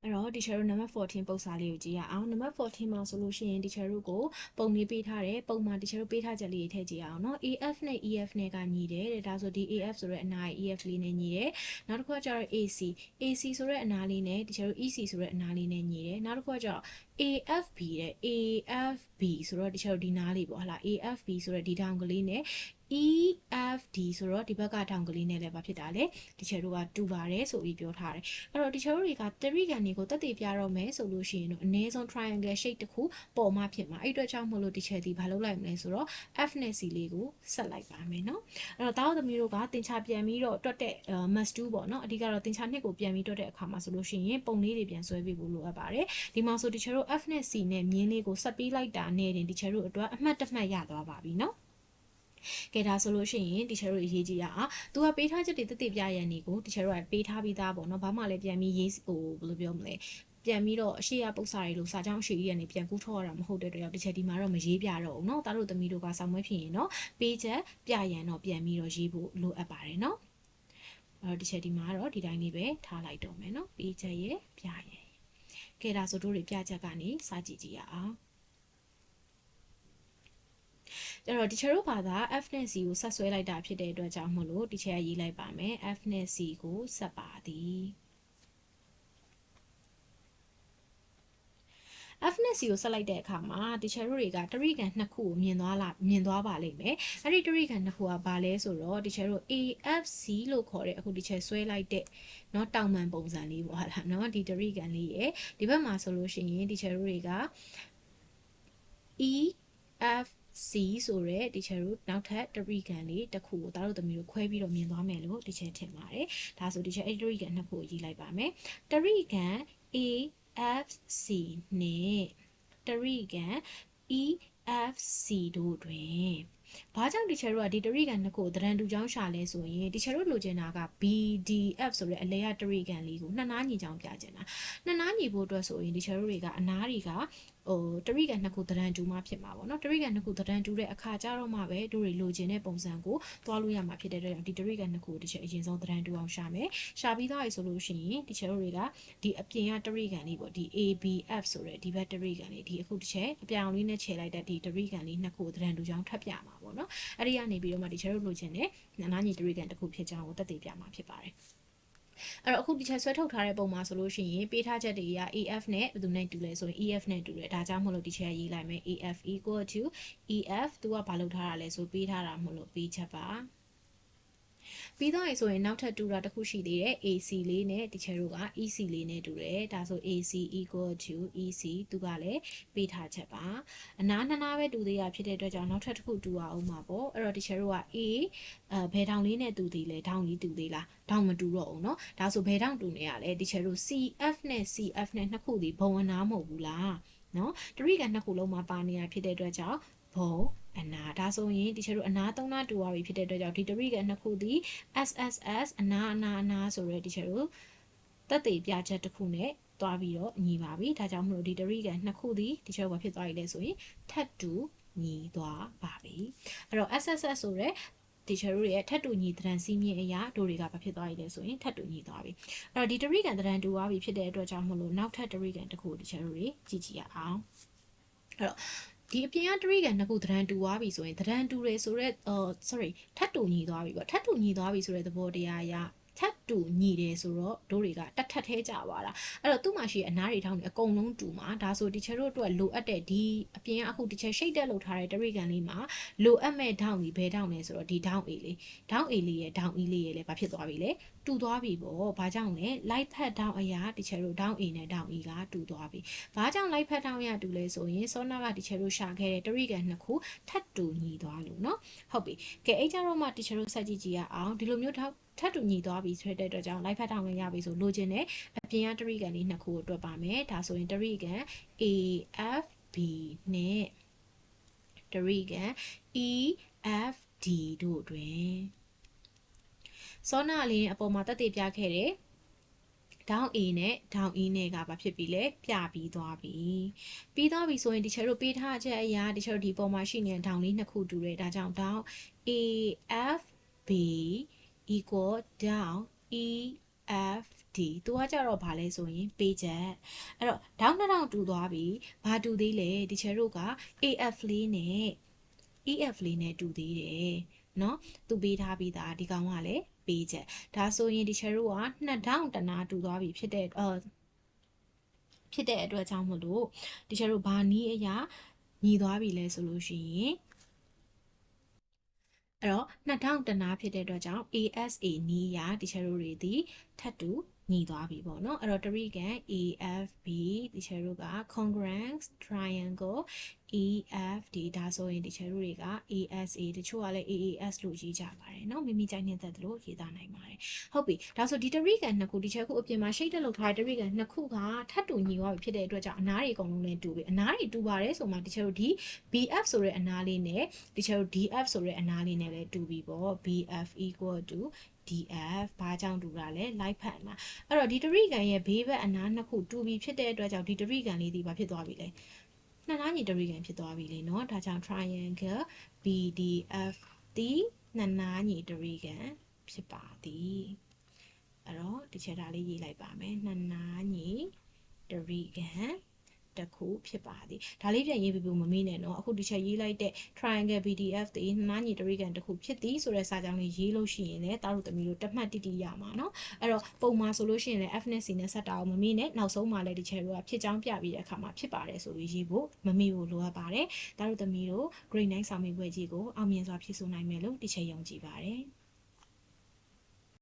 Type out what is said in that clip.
အဲ့တော့ teacher တို့ number 14 ပုံစာလေးကိုကြည့်ရအောင် number 14မှာဆိုလို့ရှိရင် teacher တို့ကိုပုံလေးပေးထားတယ်ပုံမှာ teacher တို့ပေးထားချက်လေးထည့်ကြည့်အောင်เนาะ AF နဲ့ EF နဲ့ကညီတယ်တဲ့ဒါဆိုဒီ AF ဆိုတဲ့အနား EF လေးနဲ့ညီတယ်နောက်တစ်ခုကကျတော့ AC ဆိုတဲ့အနားလေးနဲ့ teacher တို့ EC ဆိုတဲ့အနားလေးနဲ့ညီတယ်နောက်တစ်ခုကကျတော့ AFB တဲ့ AFB ဆိုတော့ teacher တို့ဒီနားလေးပေါ့ဟလား AFB ဆိုတဲ့ဒီထောင်ကလေးနဲ့ EFD ဆိုတော့ဒီဘက်ကထောင်ကလေးနဲ့လည်းဘာဖြစ်တာလဲ teacher တို့ကတူပါတယ်ဆိုပြီးပြောထားတယ်အဲ့တော့ teacher တို့တွေကတရိကန်တွေကိုတက်တည်ပြတော့မယ်ဆိုလို့ရှိရင်တော့အနည်းဆုံး triangle shape တစ်ခုပေါ်မှာဖြစ်မှာအဲ့အတွက်ကြောင့်မလို့ teacher ဒီဘာလုပ်လိုက်မလဲဆိုတော့ F နဲ့ C လေးကိုဆက်လိုက်ပါမယ်เนาะအဲ့တော့တားသမီးတို့ကတင်ချပြန်ပြီးတော့တွက်တဲ့ must do ပေါ့เนาะအဓိကတော့တင်ချနှစ်ကိုပြန်ပြီးတွက်တဲ့အခါမှာဆိုလို့ရှိရင်ပုံလေးတွေပြန်ဆွဲပေးဖို့လိုအပ်ပါတယ်ဒီမှာဆို teacher တို့ F နဲ့ C နဲ့မြင်းလေးကိုဆက်ပေးလိုက်တာနဲ့တင် teacher တို့အတွက်အမှတ်တစ်မှတ်ရသွားပါပြီเนาะကဲဒါဆိုလို့ရှိရင် teacher တို့ရေးကြည့်ရအောင်သူကပေးထားချက်တွေတက်တည်ပြရန်နေကို teacher တို့ကပေးထားပြီးသားပေါ့เนาะဘာမှလည်းပြန်ပြီးရေးဟိုဘယ်လိုပြောမလဲပြန်ပြီးတော့အရှိရပုတ်စာတွေလို့စာကြောင်းအရှိကြီးကနေပြန်ကူးထောက်ရတာမဟုတ်တဲ့အတွက်တစ်ချက်ဒီမှာတော့မရေးပြတော့ဘူးเนาะတားတို့သမီးတို့ကစောင့်မွေးဖြစ်ရင်เนาะပေးချက်ပြရန်တော့ပြန်ပြီးတော့ရေးဖို့လိုအပ်ပါတယ်เนาะအဲ့တော့တစ်ချက်ဒီမှာတော့ဒီတိုင်းလေးပဲထားလိုက်တော့မယ်เนาะပေးချက်ရဲ့ပြရန်ကဲဒါဆိုတို့တွေပြချက်ကနေစာကြည့်ကြည့်ရအောင်အဲ့တော့ teacher တို့ဘာသာ F နဲ့ C ကိုဆက်ဆွဲလိုက်တာဖြစ်တဲ့အတွက်ကြောင့်မို့လို့ teacher ရေးလိုက်ပါမယ် F နဲ့ C ကိုဆက်ပါသည် F နဲ့ C ကိုဆက်လိုက်တဲ့အခါမှာ teacher တို့တွေကတရိကန်နှစ်ခုကိုမြင်သွားပါလိမ့်မယ်အဲ့ဒီတရိကန်နှစ်ခုကဘာလဲဆိုတော့ teacher တို့ AFC လို့ခေါ်တဲ့အခု teacher ဆွဲလိုက်တဲ့เนาะတောင်မှန်ပုံစံလေးပေါ့ဟာလားเนาะဒီတရိကန်လေးရဲ့ဒီဘက်မှာဆိုလို့ရှိရင် teacher တို့တွေက EF C ဆိုရဲ teacher တို့နောက်ထပ်တရိကန်လေးတစ်ခုကိုတားတို့သမီးတို့ခွဲပြီးတော့မြင်သွားမယ်လို့ teacher ထင်ပါတယ်ဒါဆို teacher အဲ့ဒီတရိကန်နှစ်ခုကိုရေးလိုက်ပါမယ်တရိကန် AFC နဲ့တရိကန် EFC တို့တွင်ဘာကြောင့် teacher တို့ကဒီတရိကန်နှစ်ခုကိုတရန်တူချောင်းရှာလဲဆိုရင် teacher တို့လိုချင်တာက BDF ဆိုတဲ့အလဲရတရိကန်လေးကိုနှစ်နားညီချောင်းပြချင်တာနှစ်နားညီဖို့အတွက်ဆိုရင် teacher တို့တွေကအနားတွေကတရိကန်နှစ်ခုတရန်တူမှဖြစ်မှာပေါ့နော်တရိကန်နှစ်ခုတရန်တူတဲ့အခါကျတော့မှပဲတို့တွေလိုချင်တဲ့ပုံစံကိုသွားလို့ရမှာဖြစ်တဲ့အတွက်ဒီတရိကန်နှစ်ခုကို teacher အရင်ဆုံးတရန်တူအောင်ရှာမယ်ရှာပြီးသားပြီဆိုလို့ရှိရင် teacher တို့တွေကဒီအပြင်ကတရိကန်လေးပေါ့ဒီ ABF ဆိုတဲ့ဒီဘက်တရိကန်လေးဒီအခု teacher အပြောင်လေးနဲ့ခြေလိုက်တဲ့ဒီတရိကန်လေးနှစ်ခုကိုတရန်တူချောင်းထပ်ပြမှာပေါ့နော်အဲ့ဒီကနေပြီးတော့မှ teacher တို့လိုချင်တဲ့နားညီတရိကန်တစ်ခုဖြစ်ကြောင်းကိုတက်တည်ပြမှာဖြစ်ပါတယ်အဲ့တော့အခု teacher ဆွဲထုတ်ထားတဲ့ပုံမှာဆိုလို့ရှိရင်ပေးထားချက်တွေက AF နဲ့ဘယ်သူနဲ့တူလဲဆိုရင် EF နဲ့တူတယ်ဒါကြောင့်မို့လို့ teacher ရေးလိုက်မယ် AF equal to EF သူကဘာလုပ်ထားတာလဲဆိုပေးထားတာမို့လို့ပေးချက်ပါပြီးတော့ဆိုရင်နောက်ထပ်တူတာတစ်ခုရှိသေးတယ် AC လေးနဲ့ teacher တို့က EC လေးနဲ့တူတယ်ဒါဆို AC equal to EC သူကလည်းပေးထားချက်ပါအနားနှစ်နားပဲတူသေးတာဖြစ်တဲ့အတွက်ကြောင့်နောက်ထပ်တစ်ခုတူအောင်မှာပေါ့အဲ့တော့ teacher တို့က A ဘယ်ထောင်လေးနဲ့တူသေးလဲထောင်ကြီးတူသေးလားထောင်မတူတော့ဘူးเนาะဒါဆိုဘယ်ထောင်တူနေရလဲ teacher တို့ CF နဲ့ CF နဲ့နှစ်ခုဒီဘုံအနားမဟုတ်ဘူးလားเนาะတရိကန်နှစ်ခုလုံးမှာပါနေတာဖြစ်တဲ့အတွက်ကြောင့်ဘုံအနာဒါဆိုရင် teacher တို့အနာသုံးနာတူသွားပြီဖြစ်တဲ့အတွက်ကြောင့်ဒီတရိကန်နှစ်ခုဒီ SSS အနာဆိုရဲ teacher တို့တက်တည်ပြချက်တစ်ခုနဲ့သွားပြီးတော့ညီပါပြီဒါကြောင့်မလို့ဒီတရိကန်နှစ်ခုဒီ teacher တို့ဘာဖြစ်သွားပြီလဲဆိုရင်ထပ်တူညီသွားပါပြီအဲ့တော့ SSS ဆိုရဲteacher တို့ရဲ့ထပ်တူညီတရန်စီးမြင့်အရာတို့တွေကဘာဖြစ်သွားရလဲဆိုရင်ထပ်တူညီသွားပြီအဲ့တော့ဒီတရိကန်တရန်တူသွားပြီဖြစ်တဲ့အတွက်ကြောင့်မလို့နောက်ထပ်တရိကန်တစ်ခု teacher တို့တွေကြည့်ကြည့်ရအောင်အဲ့တော့ဒီအပြင်ကတရိကန်နှစ်ခုတရန်တူသွားပြီဆိုရင်တရန်တူတွေဆိုတော့sorry ထပ်တူညီသွားပြီပေါ့ထပ်တူညီသွားပြီဆိုတဲ့သဘောတရားအရထပ်တူညီတယ်ဆိုတော့တို့တွေကတက်ထက်ထဲကြသွားတာအဲ့တော့သူ့မှာရှိတဲ့အနားတွေထောင်းနေအကုန်လုံးတူမှာဒါဆို teacher တို့အတွက်လိုအပ်တဲ့ဒီအပြင်ကအခု teacher ရှိတ်တက်လုပ်ထားတဲ့တရိကန်လေးမှာလိုအပ်မဲ့ထောင်းကြီးဘယ်ထောင်းလဲဆိုတော့ဒီထောင်း A လေးထောင်း A လေးရဲ့ထောင်း E လေးရဲ့လည်းဘာဖြစ်သွားပြီလဲတူသွားပြီပေါ့ဘာကြောင့်လဲ light pad ထောင်းအရာ teacher တို့ထောင်း A နဲ့ထောင်း E ကတူသွားပြီဘာကြောင့် light pad ထောင်းရတူလဲဆိုရင်စောနာက teacher တို့ရှာခဲ့တဲ့တရိကန်နှစ်ခုထပ်တူညီသွားလို့เนาะဟုတ်ပြီကဲအဲ့ကြတော့မှ teacher တို့ဆက်ကြည့်ကြည့်ရအောင်ဒီလိုမျိုးထောင်းထပ်တူညီသွားပြီဆိုတဲ့အတွက်ကြောင့် live ဖတ်ထောင်လည်းရပြီဆိုလိုချင်တဲ့အပြင်ကတရိကန်လေးနှစ်ခုကိုတွက်ပါမယ်ဒါဆိုရင်တရိကန် AFB နဲ့တရိကန် EFD တို့တွင်စောနာလေးနဲ့အပေါ်မှာတက်တည်ပြခဲ့တဲ့ဒေါင်း A နဲ့ဒေါင်း E နဲ့ကဘာဖြစ်ပြီလဲပြပြီးသွားပြီပြီးသွားပြီဆိုရင် teacher တို့ပေးထားချက်အရာ teacher တို့ဒီပေါ်မှာရှိနေတဲ့ဒေါင်းလေးနှစ်ခုတူတယ်ဒါကြောင့်ဒေါင်း AFB equal down EFD သူကကြတော့ဘာလဲဆိုရင်ပေးချက်အဲ့တော့ဒေါင်း2000တူသွားပြီဘာတူသေးလဲဒီချယ်တို့က AF လေးနဲ့ EF လေးနဲ့တူသေးတယ်เนาะသူပေးထားပြီးသားဒီကောင်ကလည်းပေးချက်ဒါဆိုရင်ဒီချယ်တို့က2000တနာတူသွားပြီဖြစ်တဲ့အတွက်ကြောင့်မလို့ဒီချယ်တို့ဘာနီးအရာညီသွားပြီလဲဆိုလို့ရှိရင်အဲ့တော့2000တနာဖြစ်တဲ့အတွက်ကြောင့် ASA နီးအရာဒီချယ်တို့တွေဒီထပ်တူညီသွားပြီပေါ့နော်အဲ့တော့တရိကန် AFB ဒီချယ်တို့က congruent triangle EFD ဒါဆိုရင်ဒီချယ်တို့တွေက ASA တချို့ကလည်း AAS လို့ရေးကြပါတယ်เนาะမိမိကြိုက်နေတဲ့လို့ရေးသားနိုင်ပါတယ်ဟုတ်ပြီဒါဆိုဒီတရိကန်နှစ်ခုဒီချယ်ခုအပြင်မှာရှိတ်တက်လောက်ထားတဲ့တရိကန်နှစ်ခုကထပ်တူညီသွားပြီဖြစ်တဲ့အတွက်ကြောင့်အနားတွေအကုန်လုံးလည်းတူပြီအနားတွေတူပါတယ်ဆိုမှဒီချယ်တို့ဒီ BF ဆိုတဲ့အနားလေးနဲ့ဒီချယ်တို့ DF ဆိုတဲ့အနားလေးနဲ့လည်းတူပြီပေါ့ BF equal to DF ဘာကြောင့်တူတာလဲ like ဖတ်အနာအဲ့တော့ဒီတရိကန်ရဲ့ဘေးဘက်အနားနှစ်ခုတူပြီဖြစ်တဲ့အတွက်ကြောင့်ဒီတရိကန်လေးဒီဘာဖြစ်သွားပြီလဲနှစ်နားညီတရိကန်ဖြစ်သွားပြီလေเนาะဒါကြောင့် triangle BDF ဒီနှစ်နားညီတရိကန်ဖြစ်ပါသည်အဲ့တော့ဒီချက်ဒါလေးရေးလိုက်ပါမယ်နှစ်နားညီတရိကန်တစ်ခုဖြစ်ပါသည်ဒါလေးပြန်ရေးပြဖို့မမေ့နဲ့เนาะအခုဒီချက်ရေးလိုက်တဲ့ triangle BDF ဒီနှစ်နားညီတရိကန်တစ်ခုဖြစ်သည်ဆိုတဲ့စာကြောင်းလေးရေးလို့ရှိရင်လည်းတားတို့သမီးတို့တမှတ်တိတိရမှာเนาะအဲ့တော့ပုံမှာဆိုလို့ရှိရင်လည်း F နဲ့ C နဲ့ဆက်တာအောင်မမေ့နဲ့နောက်ဆုံးမှာလည်းဒီချက်တို့ကဖြစ်ကြောင်းပြပြီးတဲ့အခါမှာဖြစ်ပါတယ်ဆိုပြီးရေးဖို့မမေ့ဖို့လိုအပ်ပါတယ်တားတို့သမီးတို့ grade 9စာမေးပွဲကြီးကိုအောင်မြင်စွာဖြေဆိုနိုင်မယ်လို့ဒီချက်ယုံကြည်ပါတယ်